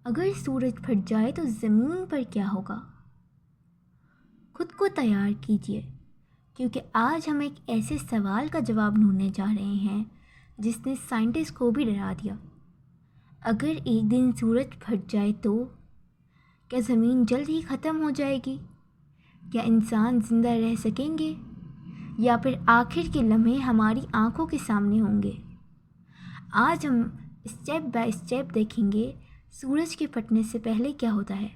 अगर सूरज फट जाए तो ज़मीन पर क्या होगा? खुद को तैयार कीजिए, क्योंकि आज हम एक ऐसे सवाल का जवाब ढूंढने जा रहे हैं जिसने साइंटिस्ट को भी डरा दिया। अगर एक दिन सूरज फट जाए तो क्या ज़मीन जल्द ही ख़त्म हो जाएगी? क्या इंसान ज़िंदा रह सकेंगे, या फिर आखिर के लम्हे हमारी आंखों के सामने होंगे? आज हम स्टेप बाय स्टेप देखेंगे सूरज के फटने से पहले क्या होता है,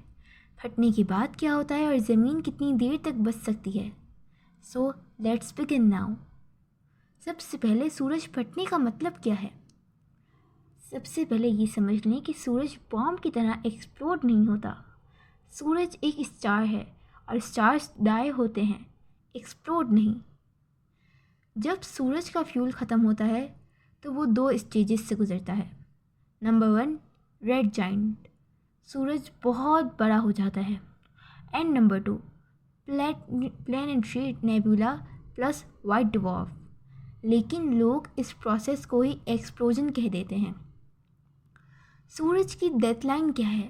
फटने के बाद क्या होता है, और ज़मीन कितनी देर तक बच सकती है। So let's begin now. सबसे पहले सूरज फटने का मतलब क्या है? सबसे पहले ये समझ लें कि सूरज बॉम्ब की तरह एक्सप्लोड नहीं होता। सूरज एक स्टार है और स्टार्स डाई होते हैं, एक्सप्लोड नहीं। जब सूरज का फ्यूल ख़त्म होता है तो वो 2 स्टेजेस से गुजरता है। नंबर 1, रेड जाइंट, सूरज बहुत बड़ा हो जाता है। And number 2, planetary nebula plus white dwarf. लेकिन लोग इस प्रोसेस को ही एक्सप्लोजन कह देते हैं। सूरज की डेडलाइन क्या है?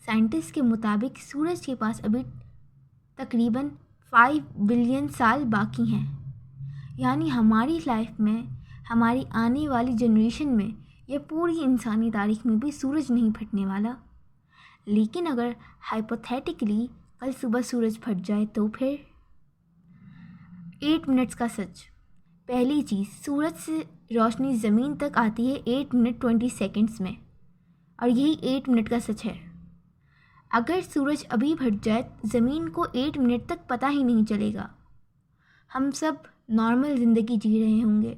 साइंटिस्ट के मुताबिक सूरज के पास अभी तकरीबन 5 बिलियन साल बाकी हैं। यानी हमारी लाइफ में, हमारी आने वाली जनरेशन में या पूरी इंसानी तारीख में भी सूरज नहीं फटने वाला। लेकिन अगर हाइपोथेटिकली कल सुबह सूरज फट जाए तो फिर? 8 मिनट्स का सच। पहली चीज़, सूरज से रोशनी ज़मीन तक आती है 8 मिनट 20 सेकेंड्स में, और यही 8 मिनट का सच है। अगर सूरज अभी फट जाए ज़मीन को 8 मिनट तक पता ही नहीं चलेगा। हम सब नॉर्मल ज़िंदगी जी रहे होंगे,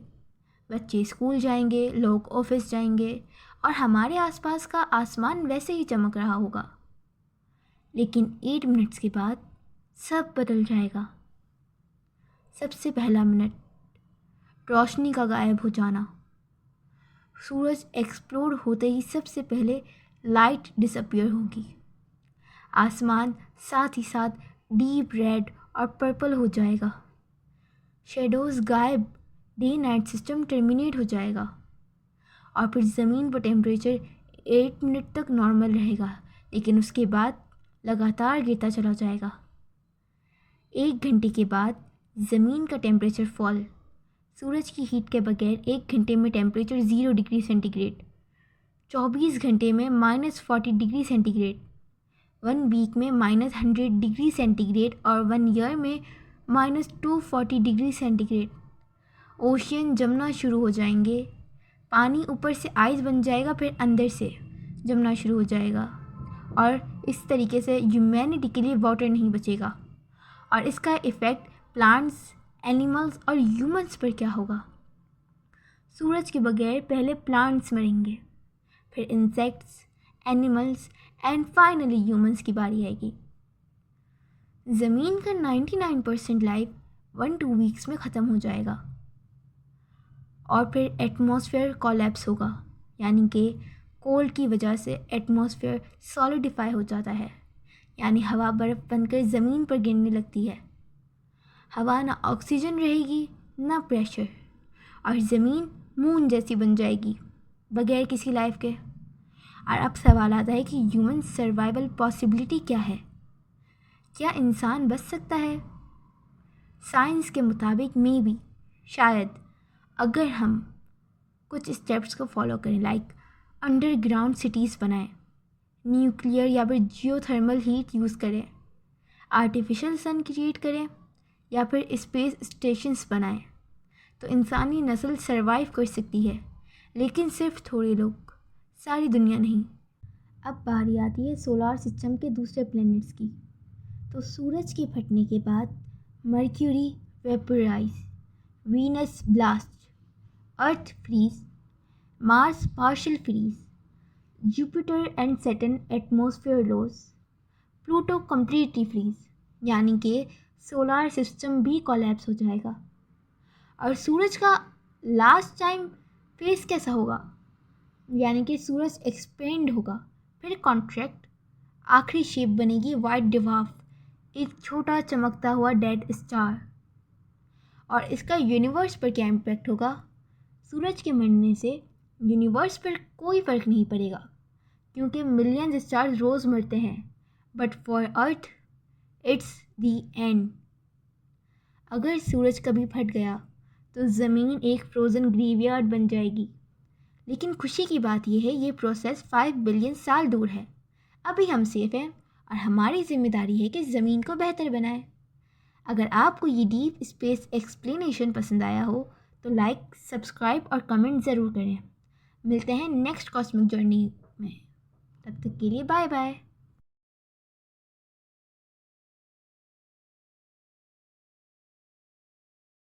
बच्चे स्कूल जाएंगे, लोग ऑफिस जाएंगे, और हमारे आसपास का आसमान वैसे ही चमक रहा होगा। लेकिन 8 मिनट्स के बाद सब बदल जाएगा। सबसे पहला मिनट, रोशनी का गायब हो जाना। सूरज एक्सप्लोड होते ही सबसे पहले लाइट डिसअपियर होगी। आसमान साथ ही साथ डीप रेड और पर्पल हो जाएगा। शेडोज़ गायब, डे नाइट सिस्टम टर्मिनेट हो जाएगा, और फिर ज़मीन पर टेम्परेचर 8 मिनट तक नॉर्मल रहेगा, लेकिन उसके बाद लगातार गिरता चला जाएगा। 1 घंटे के बाद ज़मीन का टेम्परेचर फॉल। सूरज की हीट के बगैर 1 घंटे में टेम्परेचर 0 डिग्री सेंटीग्रेड, 24 घंटे में -40 डिग्री सेंटीग्रेड, 1 वीक में -100 डिग्री सेंटीग्रेड, और 1 ईयर में -240 डिग्री सेंटीग्रेड। ओशियन जमना शुरू हो जाएंगे। पानी ऊपर से आइस बन जाएगा, फिर अंदर से जमना शुरू हो जाएगा, और इस तरीके से ह्यूमैनिटी के लिए वाटर नहीं बचेगा। और इसका इफ़ेक्ट प्लांट्स, एनिमल्स और ह्यूमंस पर क्या होगा? सूरज के बगैर पहले प्लांट्स मरेंगे, फिर insects, animals and finally humans की बारी आएगी। ज़मीन का 99% लाइफ 1-2 वीक्स में ख़त्म हो जाएगा, और फिर एटमॉस्फेयर कोलैप्स होगा। यानी कि कोल्ड की वजह से एटमॉस्फेयर सॉलिडिफाई हो जाता है, यानी हवा बर्फ़ बनकर ज़मीन पर गिरने लगती है। हवा ना ऑक्सीजन रहेगी ना प्रेशर, और ज़मीन मून जैसी बन जाएगी बगैर किसी लाइफ के। और अब सवाल आता है कि ह्यूमन सर्वाइवल पॉसिबिलिटी क्या है? क्या इंसान बच सकता है? साइंस के मुताबिक मे बी, शायद, अगर हम कुछ स्टेप्स को फॉलो करें, लाइक अंडरग्राउंड सिटीज़ बनाएं, न्यूक्लियर या फिर जियोथर्मल हीट यूज़ करें, आर्टिफिशियल सन क्रिएट करें, या फिर स्पेस स्टेशंस बनाएं, तो इंसानी नस्ल सरवाइव कर सकती है। लेकिन सिर्फ थोड़े लोग, सारी दुनिया नहीं। अब बारी आती है सोलार सिस्टम के दूसरे प्लैनेट्स की। तो सूरज के फटने के बाद Mercury vaporise, Venus blast, Earth freeze, Mars partial freeze, Jupiter and Saturn atmosphere loss, Pluto completely freeze, यानी कि सोलार सिस्टम भी कोलैप्स हो जाएगा। और सूरज का लास्ट टाइम फेस कैसा होगा? यानी कि सूरज एक्सपेंड होगा, फिर कॉन्ट्रैक्ट, आखिरी शेप बनेगी वाइट ड्वार्फ, एक छोटा चमकता हुआ डेड स्टार। और इसका यूनिवर्स पर क्या इम्पैक्ट होगा? सूरज के मरने से यूनिवर्स पर कोई फ़र्क नहीं पड़ेगा। क्योंकि मिलियंस स्टार्स रोज़ मरते हैं, but for earth it's the end. अगर सूरज कभी फट गया तो ज़मीन एक फ्रोज़न ग्रेवयार्ड बन जाएगी। लेकिन खुशी की बात यह है, ये प्रोसेस 5 बिलियन साल दूर है। अभी हम सेफ हैं और हमारी जिम्मेदारी है कि ज़मीन को बेहतर बनाएं। अगर आपको ये डीप स्पेस एक्सप्लेनेशन पसंद आया हो तो लाइक, सब्सक्राइब और कमेंट ज़रूर करें। मिलते हैं नेक्स्ट कॉस्मिक जर्नी में। तब तक के लिए बाय बाय।